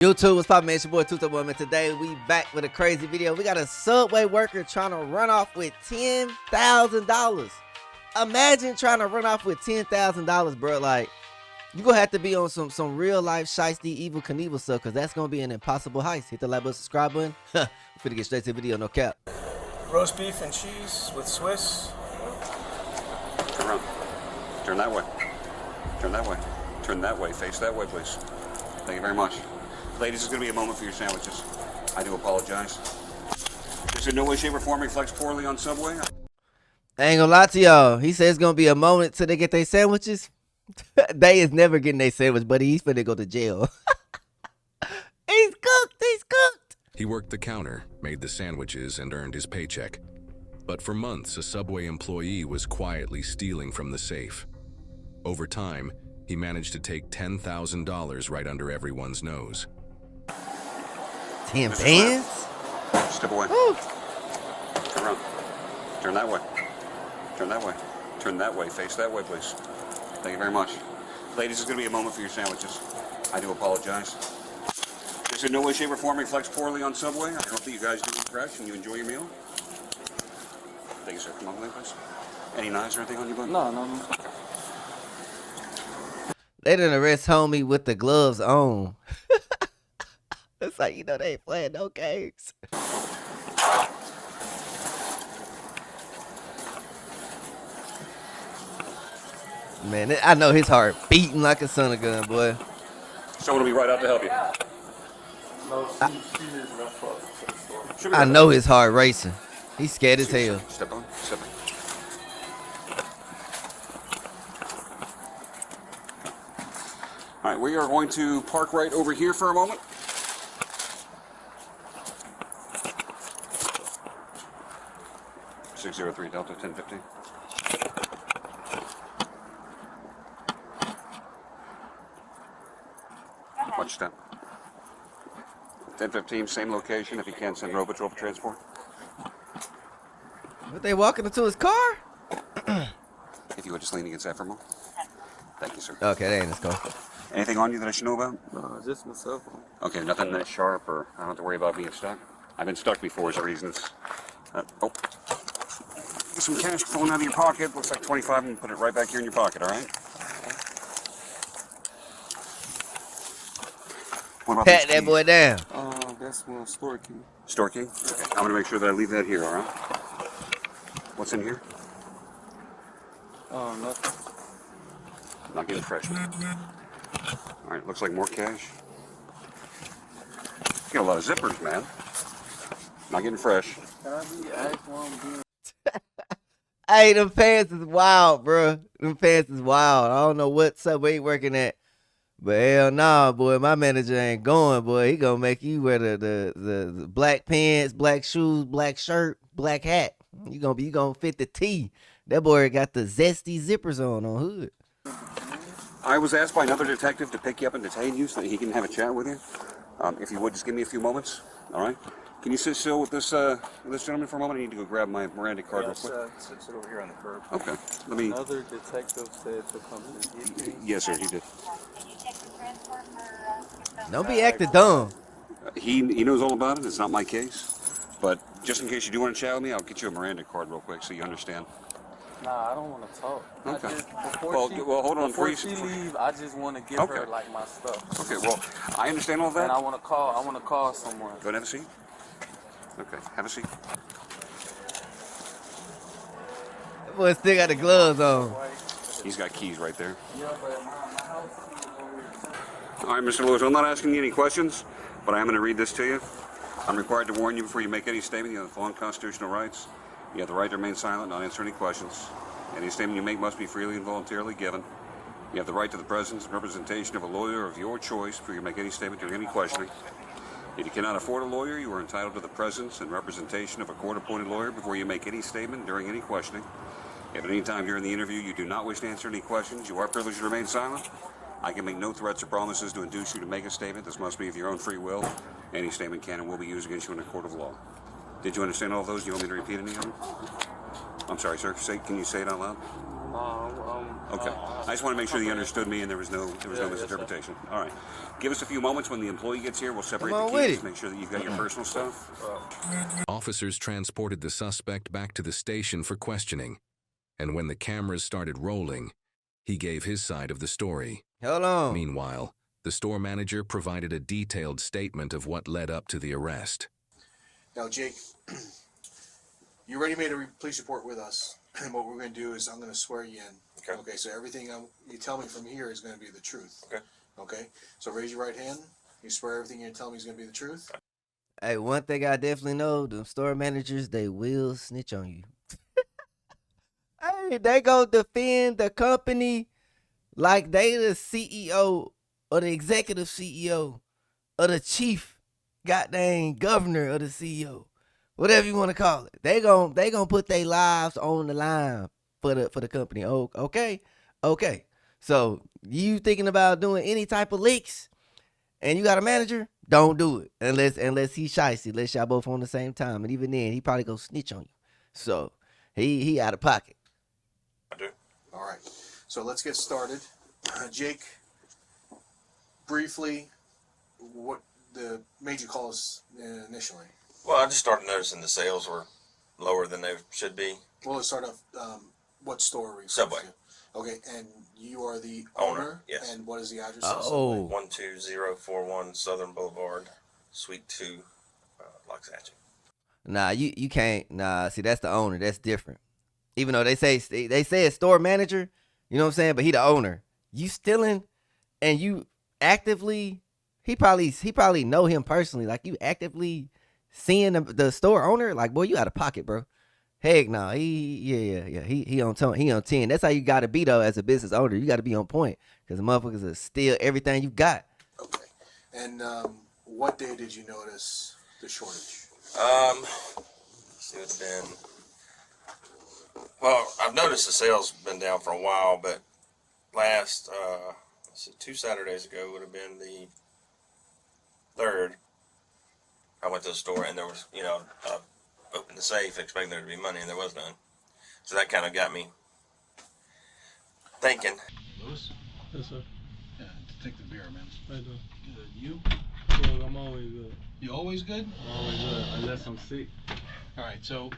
YouTube, what's poppin', man? It's your boy Tuto Boy, man. Today we back with a crazy video. We got a Subway worker trying to run off with $10,000. Imagine trying to run off with $10,000, bro. Like, you gonna have to be on some real life shiesty evil Knievel stuff, cause that's gonna be an impossible heist. Hit the like button, subscribe button. We're finna get straight to the video, no cap. Roast beef and cheese with Swiss. Turn around. Turn that way. Turn that way. Turn that way. Face that way, please. Thank you very much. Ladies, it's going to be a moment for your sandwiches. I do apologize. This in no way, shape, or form reflects poorly on Subway. I ain't gonna lie to y'all. He says it's gonna be a moment till they get their sandwiches. They is never getting their sandwich, buddy. He's finna go to jail. He's cooked. He's cooked. He worked the counter, made the sandwiches, and earned his paycheck. But for months, a Subway employee was quietly stealing from the safe. Over time, he managed to take $10,000 right under everyone's nose. 10 bands? Step away. Woo. Turn around. Turn that way. Turn that way. Turn that way. Face that way, please. Thank you very much. Ladies, it's going to be a moment for your sandwiches. I do apologize. This in no way, shape, or form reflects poorly on Subway. I hope that you guys do eat fresh and you enjoy your meal. Thank you, sir. Come on, please. Any knives or anything on you, bud? No. They didn't arrest homie with the gloves on. It's like, you know, they ain't playing no games. Man, I know his heart beating like a son of a gun, boy. Someone will be right out to help you. No, she is not fucked. I know his heart racing. He's scared as hell. Step on. Step on. All right, we are going to park right over here for a moment. $603 Delta 1050. Watch your step. 1015, same location. If you can, send Row Patrol for transport. But they walking into his car? If you would just lean against that for a moment. Thank you, sir. Okay, that ain't his car. Anything on you that I should know about? No, just my cell phone. Okay, nothing that sharp, or I don't have to worry about being stuck. I've been stuck before, is the reason. It's, get some cash falling out of your pocket. Looks like 25, and put it right back here in your pocket. All right. What about Pat these that keys? boy down. That's my store key. Store key. Okay. I'm gonna make sure that I leave that here. All right. What's in here? Nothing. Not getting fresh. All right. Looks like more cash. You got a lot of zippers, man. Not getting fresh. Can I be asked while I'm doing? Hey, them pants is wild, bro. Them pants is wild. I don't know what Subway he working at. But hell nah, boy. My manager ain't going, boy. He gonna make you wear the black pants, black shoes, black shirt, black hat. You gonna fit the T. That boy got the zesty zippers on hood. I was asked by another detective to pick you up and detain you so that he can have a chat with you. If you would, just give me a few moments. All right. Can you sit still with this gentleman for a moment? I need to go grab my Miranda card real quick. Sit over here on the curb. Okay. Let me. Another detective said to come and get me. Yes, sir. He did. Don't be acting dumb. He knows all about it. It's not my case. But just in case you do want to chat with me, I'll get you a Miranda card real quick so you understand. Nah, I don't want to talk. Okay. Before Hold on. Before she leave, I just want to give her like my stuff. Okay. Well, I understand all that. And I want to call someone. Go and have a seat. Okay. Have a seat. That boy still got the gloves on. He's got keys right there. Yeah, but my house is over here. All right, Mr. Lewis, I'm not asking you any questions, but I am going to read this to you. I'm required to warn you before you make any statement. You have the following constitutional rights. You have the right to remain silent, not answer any questions. Any statement you make must be freely and voluntarily given. You have the right to the presence and representation of a lawyer of your choice before you make any statement during any questioning. If you cannot afford a lawyer, you are entitled to the presence and representation of a court-appointed lawyer before you make any statement during any questioning. If at any time during the interview you do not wish to answer any questions, you are privileged to remain silent. I can make no threats or promises to induce you to make a statement. This must be of your own free will. Any statement can and will be used against you in a court of law. Did you understand all of those? Do you want me to repeat any of them? I'm sorry, sir. Can you say it out loud? Okay. I just want to make sure you understood me and there was no misinterpretation. All right. Give us a few moments when the employee gets here. We'll separate Come the on with keys, it. make sure that you've got your personal stuff. Officers transported the suspect back to the station for questioning, and when the cameras started rolling, he gave his side of the story. Hold on. Meanwhile, the store manager provided a detailed statement of what led up to the arrest. Now, Jake, you already made a police report with us, and what we're going to do is I'm going to swear you in. Okay. So everything you tell me from here is going to be the truth. Okay. Okay. So raise your right hand. You swear everything you tell me is going to be the truth. Hey, one thing I definitely know, the store managers, they will snitch on you. Hey, they go defend the company like they the CEO or the executive CEO or the chief goddamn governor of the CEO. Whatever you want to call it. They gon' put their lives on the line for the company. Oh, okay? Okay. So you thinking about doing any type of leaks and you got a manager, don't do it. Unless he's shicey, unless y'all both on the same time. And even then, he probably gonna snitch on you. So he out of pocket. I do. All right. So let's get started. Jake, briefly, what made you call us initially? Well, I just started noticing the sales were lower than they should be. Well, let's start off. What store are we? Subway. Okay, and you are the Owner, owner. yes. And what is the address? Of Subway? Oh, 12041 Southern Boulevard, Suite 2, Loxatchee. nah, you can't. Nah, see, that's the owner. That's different. Even though they say it's store manager, you know what I'm saying? But he the owner. You stealing, and you actively. He probably know him personally. Like you actively seeing the store owner. Like boy, you out of pocket, bro. Heck no, he on 10. That's how you gotta be though as a business owner. You gotta be on point because the motherfuckers will steal everything you got. Okay. And what day did you notice the shortage? Let's see what's been. Well, I've noticed the sales been down for a while, but last, let's see, 2 Saturdays ago would have been the 3rd. I went to the store and there was, opened the safe expecting there to be money and there was none. So that kind of got me thinking. Lewis? Yes, sir. Yeah, take the beer, man. I do. Good. You? Good. I'm always good. You always good? I'm always good, unless I'm sick. All right, so,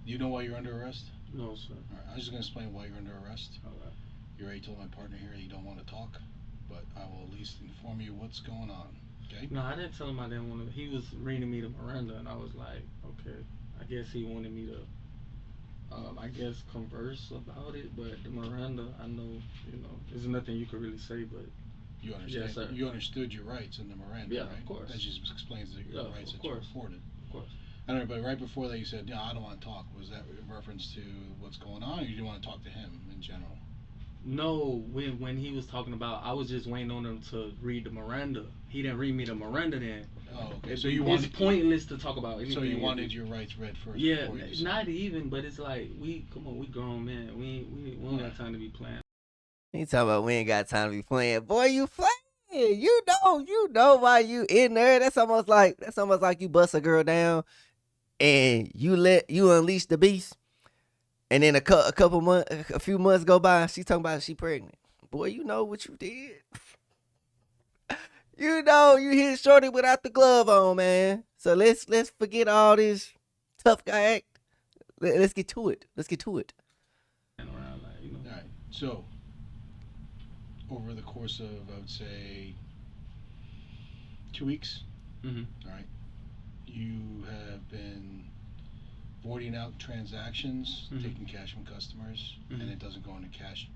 you know why you're under arrest? No, sir. All right, I'm just going to explain why you're under arrest. All right. You already told my partner here you don't want to talk, but I will at least inform you what's going on, okay? No, I didn't tell him I didn't want to. He was reading me to Miranda, and I was like, okay. I guess he wanted me to, converse about it. But the Miranda, I know, there's nothing you could really say, but You understand? Yes, sir. You understood your rights in the Miranda, Yeah, right? of course. That just explains your rights of that you course. afforded. of course. I don't know, but right before that you said, no, I don't want to talk. Was that in reference to what's going on, or you didn't want to talk to him in general? No, when he was talking about, I was just waiting on him to read the Miranda. He didn't read me the Miranda then. Oh, okay. It's So you wanted pointless to talk about anything. So you wanted your rights read first. Yeah, before you decided. not even, but it's like we grown men. We don't got time to be playing. He talking about we ain't got time to be playing. Boy, you playing. You know why you in there. That's almost like you bust a girl down and you unleash the beast. And then a few months go by, she talking about she pregnant. Boy, you know what you did. You know you hit shorty without the glove on, man. So let's forget all this tough guy act. Let's get to it. Around, like, All right. So over the course of, I would say, 2 weeks. Mhm. All right. You have been voiding out transactions, Mhm. taking cash from customers, Mhm. and it doesn't go into cash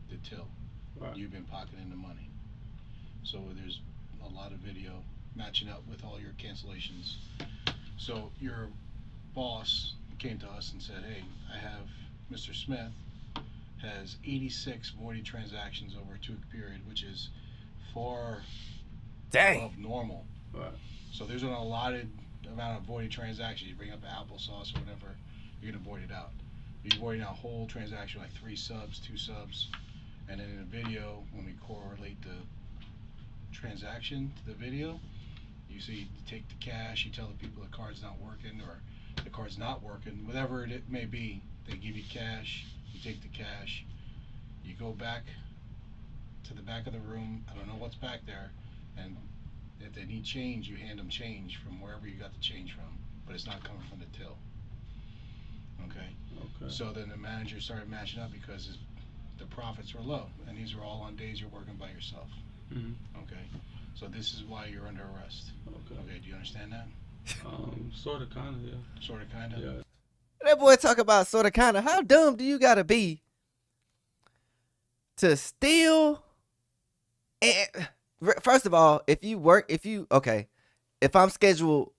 the till. Right. You've been pocketing the money. So there's a lot of video matching up with all your cancellations. So your boss came to us and said, hey, I have Mr. Smith has 86 voided transactions over a 2-week period, which is far above normal. Right. So there's an allotted amount of voided transactions. You bring up applesauce or whatever, you're gonna void it out. You're voiding out a whole transaction, like 3 subs, 2 subs, and then in a video, when we correlate the transaction to the video, you see you take the cash, you tell the people the card's not working or the card's not working, whatever it may be. They give you cash, you take the cash, You go back to the back of the room. I don't know what's back there, and if they need change, you hand them change from wherever you got the change from, but it's not coming from the till. Okay. Okay. So then the manager started matching up because the profits were low, and these were all on days you're working by yourself. Mhm. Okay. So this is why you're under arrest. Okay. Okay. Do you understand that? Sort of, kind of, yeah. Sort of, kind of. Yeah. That boy talk about sort of kind of. How dumb do you gotta be to steal? And first of all, if I'm scheduled,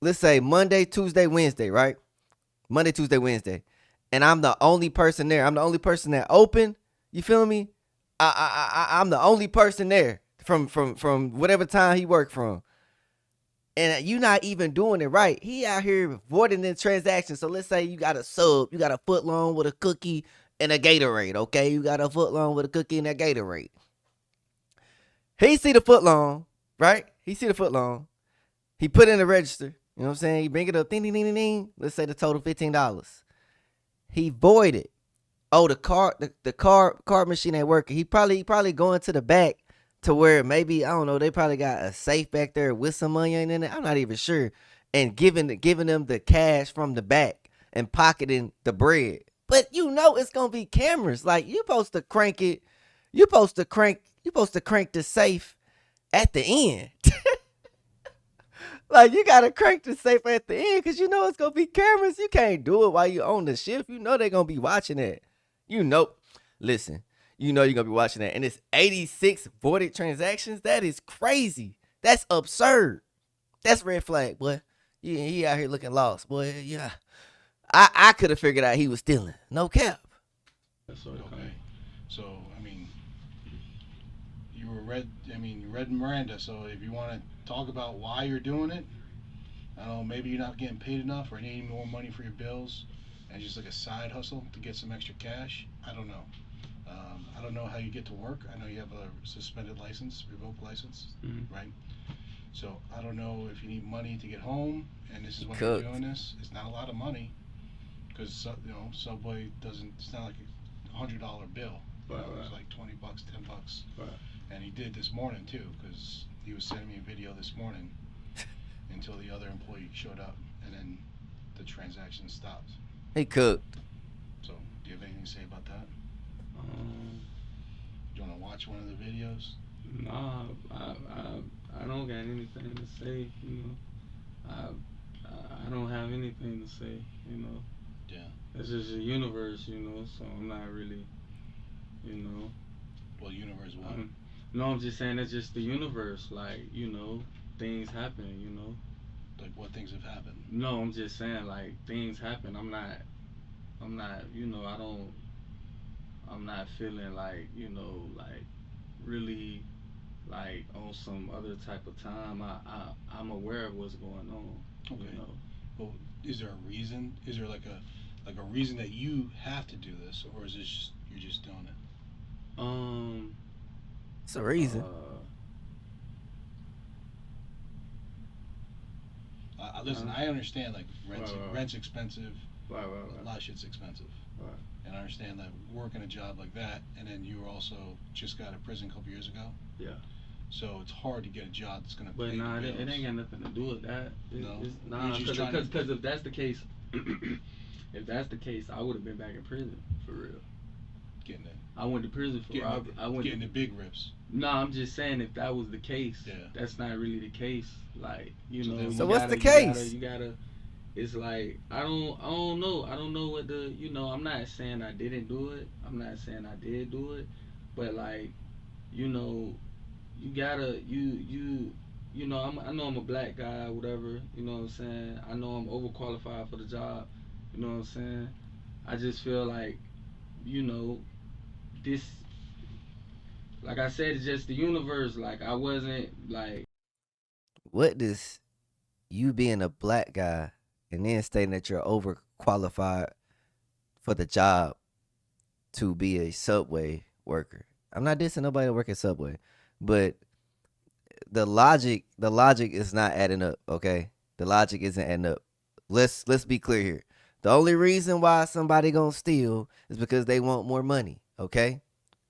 let's say Monday, Tuesday, Wednesday, right? Monday, Tuesday, Wednesday, and I'm the only person there. I'm the only person that open. You feel me? I'm the only person there from whatever time he worked from. And you not even doing it right. He out here voiding the transaction. So let's say you got a sub, you got a foot long with a cookie and a Gatorade, okay? You got a foot long with a cookie and a Gatorade. He see the foot long, right? He see the foot long. He put in the register. You know what I'm saying? He bring it up, ding, ding, ding, ding, ding. Let's say the total $15. He voided. Oh, the card machine ain't working. He probably going to the back to where maybe, I don't know, they probably got a safe back there with some money in it. I'm not even sure. And giving them the cash from the back and pocketing the bread. But you know it's gonna be cameras. Like, you supposed to crank it. You supposed to crank the safe at the end. Like, you gotta crank the safe at the end because you know it's gonna be cameras. You can't do it while you on the shift. You know they're gonna be watching it. You know, listen, you know you're gonna be watching that. And it's 86 voided transactions. That is crazy. That's absurd. That's red flag, boy. He out here looking lost, boy. Yeah. I could have figured out he was stealing. No cap. That's sort of Okay. kind So I mean, you read Miranda. So if you want to talk about why you're doing it, I don't know, maybe you're not getting paid enough or needing more money for your bills, and just like a side hustle to get some extra cash. I don't know. I don't know how you get to work. I know you have a suspended license, revoked license, right? So I don't know if you need money to get home, and this is when you're doing this. It's not a lot of money because Subway doesn't. It's not like $100 bill. Right, It was right. like $20, $10. Right. And he did this morning too, because he was sending me a video this morning until the other employee showed up, and then the transaction stopped. He cooked. So, do you have anything to say about that? Um, Do you want to watch one of the videos? nah, I don't got anything to say. You know, I don't have anything to say. You know. Yeah. It's just a universe. You know, so I'm not really. You know. Well, universe one. No, I'm just saying it's just the universe. Like, you know, things happen. You know. Like, what things have happened? No, I'm just saying, like, things happen. I'm not, you know, I'm not feeling like, you know, like, really, like, on some other type of time. I'm aware of what's going on. Okay. You know. Well, is there a reason? Is there like a reason that you have to do this, or is this just you're just doing it? It's a reason. Listen, I understand like rent's expensive. Right. A lot of shit's expensive. Right. And I understand that working a job like that, and then you were also just got out of prison a couple years ago. Yeah. So it's hard to get a job that's gonna But pay nah, the it bills. ain't got nothing to do with that. No? Nah, You're just trying to- because if that's the case, if that's the case, I would have been back in prison for real. Getting it. I went to prison for robbery. Getting the big rips. No, I'm just saying if that was the case, Yeah. that's not really the case. Like, you So know. then- So you what's gotta- the case? You gotta. It's like I don't know. I don't know what the. You know, I'm not saying I didn't do it. I'm not saying I did do it, but like, you know, you gotta you know. I know I'm a black guy, whatever. You know what I'm saying. I know I'm overqualified for the job. You know what I'm saying. I just feel like, you know, this. Like I said, it's just the universe. Like I wasn't like. What does you being a black guy and then stating that you're overqualified for the job to be a Subway worker? I'm not dissing nobody that work at Subway, but the logic is not adding up. Okay, the logic isn't adding up. Let's be clear here. The only reason why somebody gonna steal is because they want more money. Okay,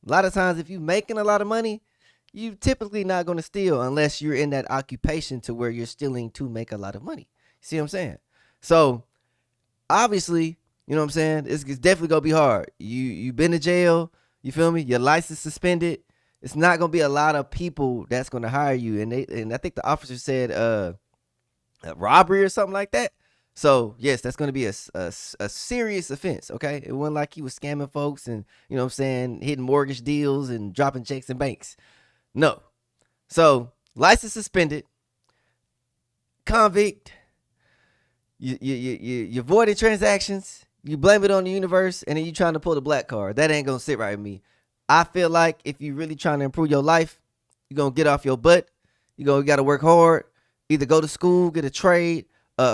A lot of times, if you're making a lot of money, you typically not going to steal unless you're in that occupation to where you're stealing to make a lot of money. See what I'm saying? So obviously, you know what I'm saying? It's definitely gonna be hard. You been to jail, you feel me? Your license suspended. It's not gonna be a lot of people that's gonna hire you. And I think the officer said a robbery or something like that. So yes, that's gonna be a serious offense. Okay, it wasn't like he was scamming folks and you know what I'm saying, hitting mortgage deals and dropping checks in banks. No. So license suspended, convict. You avoiding transactions. You blame it on the universe, and then you trying to pull the black card. That ain't gonna sit right with me. I feel like if you really trying to improve your life, you're gonna get off your butt. You gotta work hard. Either go to school, get a trade,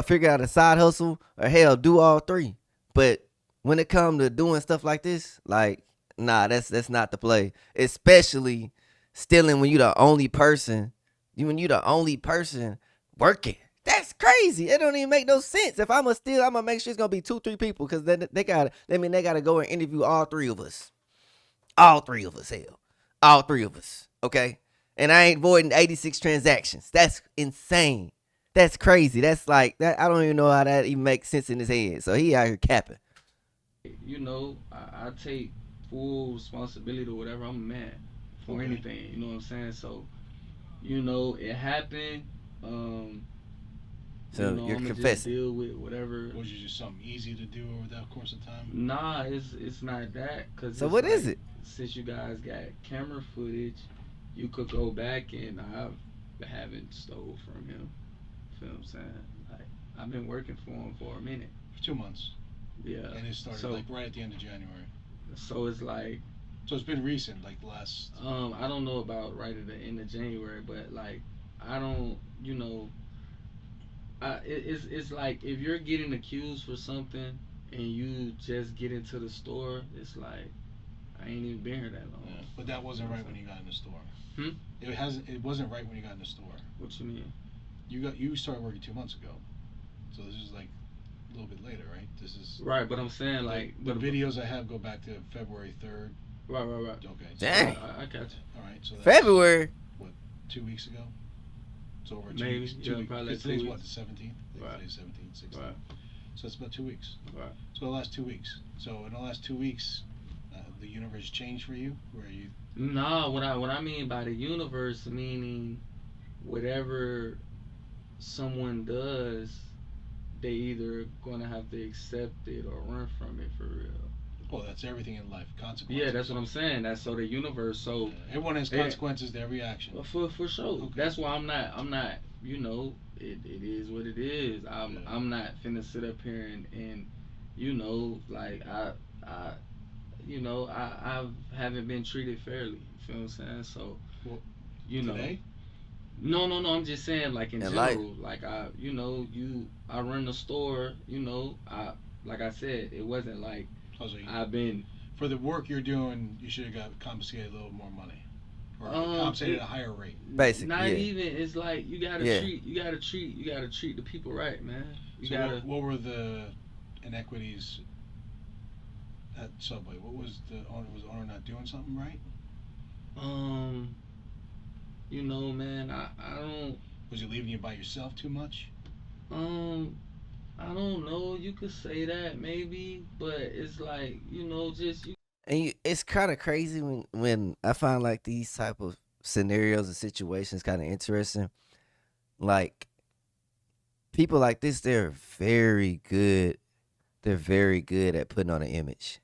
figure out a side hustle, or hell, do all three. But when it comes to doing stuff like this, like, nah, that's not the play. Especially stealing when you the only person, when you the only person working. That's crazy. It don't even make no sense. If I'm gonna steal, I'm gonna make sure it's gonna be 2-3 people because then they gotta go and interview all three of us. All three of us, hell. All three of us. Okay? And I ain't voiding 86 transactions. That's insane. That's crazy. That's like that. I don't even know how that even makes sense in his head. So he out here capping. You know, I take full responsibility or whatever. I'm a man for Okay. anything. You know what I'm saying? So, you know, it happened. So you know, you're I'ma just confessing. deal with whatever. Was it just something easy to do over that course of time? Nah, it's not that. Cause So it's what like, is it? since you guys got camera footage, you could go back and I haven't stole from him. Feel what I'm saying? Like I've been working for him for a minute. For 2 months. Yeah. And it started So like right at the end of January. so it's like So it's been recent, like the last. I don't know about right at the end of January, but like I don't, you know, it's like if you're getting accused for something and you just get into the store, it's like I ain't even been here that long. Yeah. But that wasn't right when you got in the store. Hmm? It wasn't right when you got in the store. What you mean? You started working 2 months ago. So this is like a little bit later, right? This is Right, but I'm saying like the videos I have go back to February 3rd. Right. Okay. So Dang. I got you. all right. So that's February. 2 weeks ago. It's over 2 Maybe, weeks. yeah, 2 weeks. probably Because 2 today's weeks. what, the 17th? Right. Today's 17th, 16th. Right. So it's about 2 weeks. Right. So the last 2 weeks. So in the last 2 weeks, the universe changed for you, where you. Nah, what I mean by the universe, meaning whatever someone does, they either gonna have to accept it or run from it for real. Well, that's everything in life. Consequences. Yeah, that's what I'm saying. That's so the universe. So Everyone has consequences to every action. for sure. Okay. That's why I'm not. You know, it is what it is. I'm not finna sit up here and you know, like I you know, I haven't been treated fairly. You feel what I'm saying? So, Well, you know. today? No. I'm just saying, like in In general, life. like I run the store. You know, like I said, it wasn't like Oh, so I've been. for the work you're doing, you should have got compensated a little more money, or compensated at a higher rate. Basic. Not Yeah. even. It's like you gotta Yeah. treat the people right, man. You So gotta. what were the inequities at Subway? What was the owner? Was the owner not doing something right? You know, man. I don't. Was he leaving you by yourself too much? I don't know. You could say that maybe, but it's like you know, just you. And it's kind of crazy when I find like these type of scenarios and situations kind of interesting. Like people like this, they're very good. They're very good at putting on an image.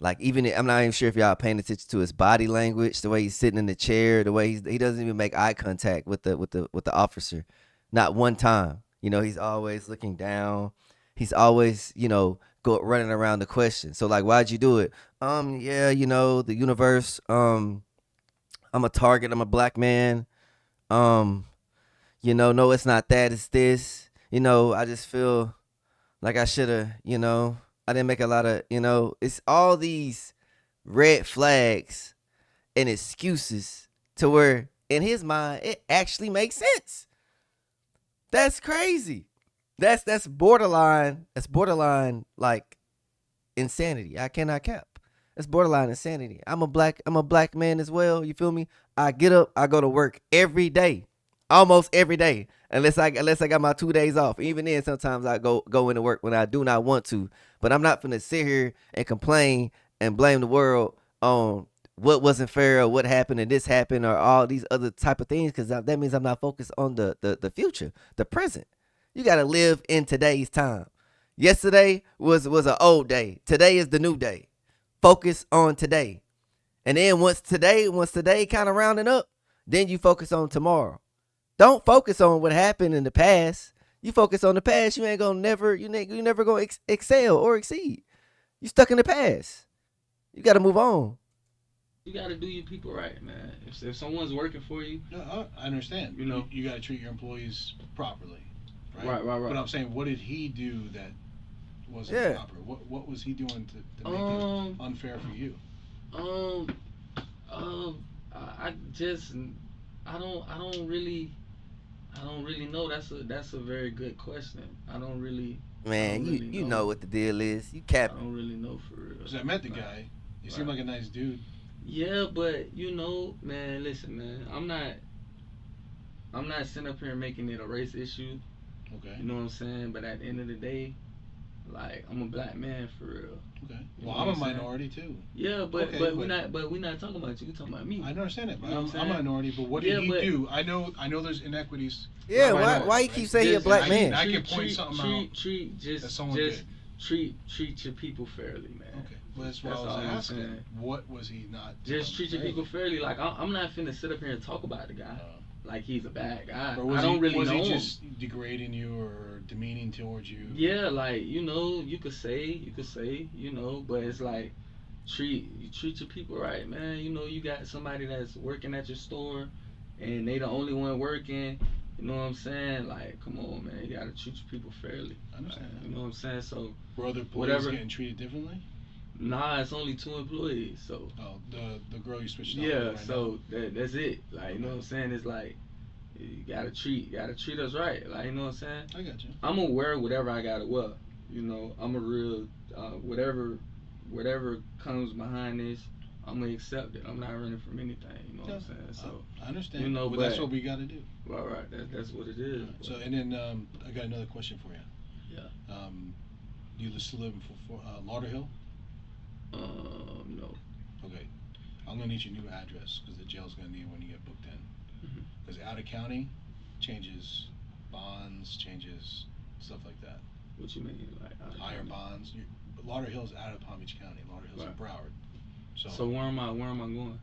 Like I'm not even sure if y'all paying attention to his body language, the way he's sitting in the chair, the way he doesn't even make eye contact with the officer, not one time. You know, he's always looking down. He's always, you know, running around the question. So like, why'd you do it? Yeah, you know, the universe. I'm a target. I'm a black man. You know, no, it's not that. It's this. You know, I just feel like I should have. You know, I didn't make a lot of. You know, it's all these red flags and excuses to where in his mind it actually makes sense. That's crazy. That's borderline. That's borderline like insanity. I cannot cap. It's borderline insanity. I'm a black man as well. You feel me? I get up, I go to work every day, almost every day, unless I got my 2 days off. Even then, sometimes I go into work when I do not want to. But I'm not finna sit here and complain and blame the world on what wasn't fair or what happened and this happened or all these other type of things, because that means I'm not focused on the future, the present. You gotta live in today's time. Yesterday was an old day. Today is the new day. Focus on today. And then once today kind of rounding up, then you focus on tomorrow. Don't focus on what happened in the past. You focus on the past, you ain't gonna never you never gonna excel or exceed. You stuck in the past. You got to move on. You gotta do your people right, man. If someone's working for you, No, I understand. You know. You got to treat your employees properly, right? Right. But I'm saying, what did he do that wasn't Yeah. proper? What was he doing to make it unfair for you? um, I just, I don't really know. That's a very good question. I don't really. Man, really you know what the deal is. You capping. I don't really know for real. Because I met the guy. He seemed like a nice dude. Yeah, but man, listen, man. I'm not sitting up here and making it a race issue. Okay. You know what I'm saying? But at the end of the day, like, I'm a black man for real. Okay. You Well, know I'm what a I'm saying? minority too. Yeah, but Okay, but we're not talking about you. We're talking about me. I understand it, but You know what I'm I'm a saying? minority. But what Yeah, did he but- do? I know there's inequities. Yeah, Right, why you right. keep saying he a Just- black I man? can point something out Treat that someone did. treat your people fairly, man. Okay. Well, that's what That's I was all I'm asking. saying. What was he not? Just treat your fairly? people fairly. Like, I'm not finna sit up here and talk about the guy like he's a bad guy. Or was I don't really was know he him. just degrading you or demeaning towards you? Yeah, like, you could say, but it's like, treat your people right, man. You got somebody that's working at your store, and they the only one working. You know what I'm saying? Like, come on, man. You gotta treat your people fairly. I understand. You know what I'm saying? So, Were other employees whatever. getting treated differently? nah, it's only 2 employees. So, Oh, the girl you switched out yeah. with right So that's it. Like, you know what I'm saying? It's like, you gotta treat us right. Like, you know what I'm saying? now. I got you. I'm gonna wear whatever I gotta wear. I'm a real whatever comes behind this, I'm gonna accept it. I'm not running from anything. You know what I'm saying? So, I understand. but that's what we got to do. right. That's what it is. So, and then I got another question for you. Yeah. You still live for Lauderhill? No. Okay. I'm gonna need your new address because the jail's gonna need it when you get booked in. Mhm. Because out of county changes bonds, changes stuff like that. What you mean, like Higher bonds. But Lauderhill's out of Palm Beach County. Lauderhill's in Broward. So where am I going?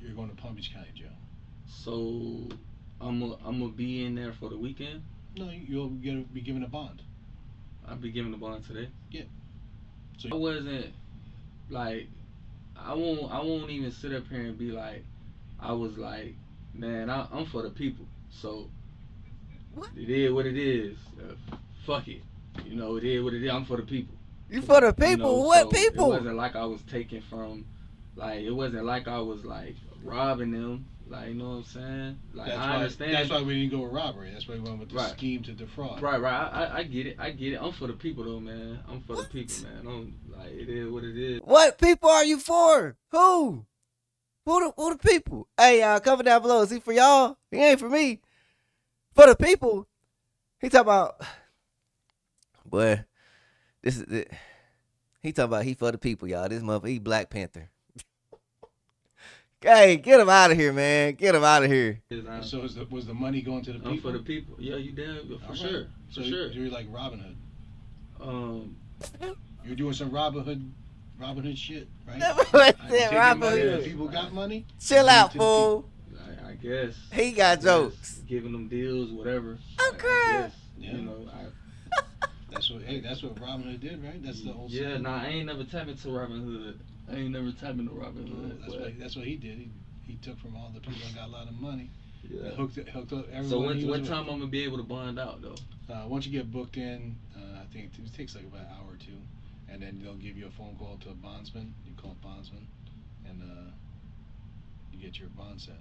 You're going to Palm Beach County Jail. So I'm gonna be in there for the weekend. No, you'll be given a bond. I'll be giving the bond today. Yeah. So I wasn't like, I won't even sit up here and be like, I was like, man, I'm for the people. So What? it is what it is. Fuck it. It is what it is. I'm for the people. You for the people? What so people? It wasn't like I was taking from, like, it wasn't like I was like robbing them. Like, you know what I'm saying? Like, I understand. That's why we didn't go with robbery. That's why we went with the Right. scheme to defraud. Right. I get it. I'm for the people though, man. I'm for the people, man. I'm like, it is what it is. What people are you for? Who? Who the people? Hey, comment down below. Is he for y'all? He ain't for me. For the people. He talking about, boy, this is it. He talking about he for the people, y'all. This motherfucker, he Black Panther. Hey, get him out of here, man. Get him out of here. So was the money going to the people? I'm for the people. Yeah, you damn for All sure. right. For So sure. you're like Robin Hood. Um, You're doing some Robin Hood shit, right? Never Like, said taking Robin money, Hood. the people got money. Chill give it out, to the fool. I guess. He got jokes. Giving them deals, whatever. Okay. I guess, Yeah. That's what Robin Hood did, right? That's the whole. Yeah, saying. nah, I ain't never tapped into Robin Hood. I ain't never tapped into Robin Hood. That's what he did. He took from all the people that got a lot of money. Yeah. Hooked up everyone. So he was what with. time I'm gonna be able to bond out though? Once you get booked in, I think it takes like about an hour or two, and then they'll give you a phone call to a bondsman. You call a bondsman, and you get your bond set.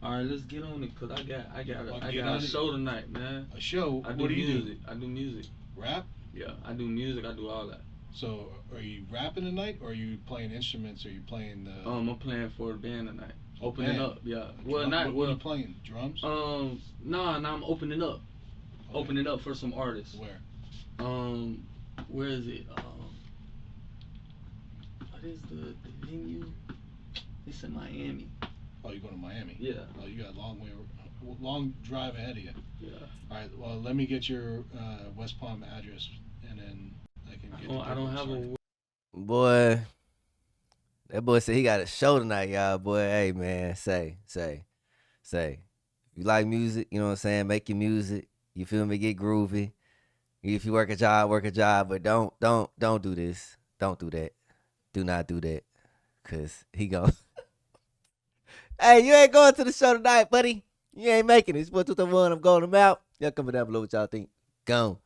All right, let's get on it, cause I got Get a on it. show tonight, man. A show. I do What do you music. I do music. Rap? Yeah, I do music. I do all that. So, are you rapping tonight, or are you playing instruments, or are you playing the I'm playing for a band tonight. Opening band? up, yeah. What are you playing? Drums? Nah, I'm opening up. Okay. Opening up for some artists. Where? Where is it? What is the venue? It's in Miami. Oh, you're going to Miami? Yeah. Oh, you got a long drive ahead of you. Yeah. All right. Well, let me get your West Palm address, and then I can get. I don't have a. Boy, that boy said he got a show tonight, y'all. Boy, hey man, say. If you like music, you know what I'm saying? Make your music. You feel me? Get groovy. If you work a job, but don't do this. Don't do that. Do not do that. Cause he gon' Hey, you ain't going to the show tonight, buddy. You ain't making it. It's 1, 2, 3, 1. I'm going them out. Y'all comment down below what y'all think. Gone.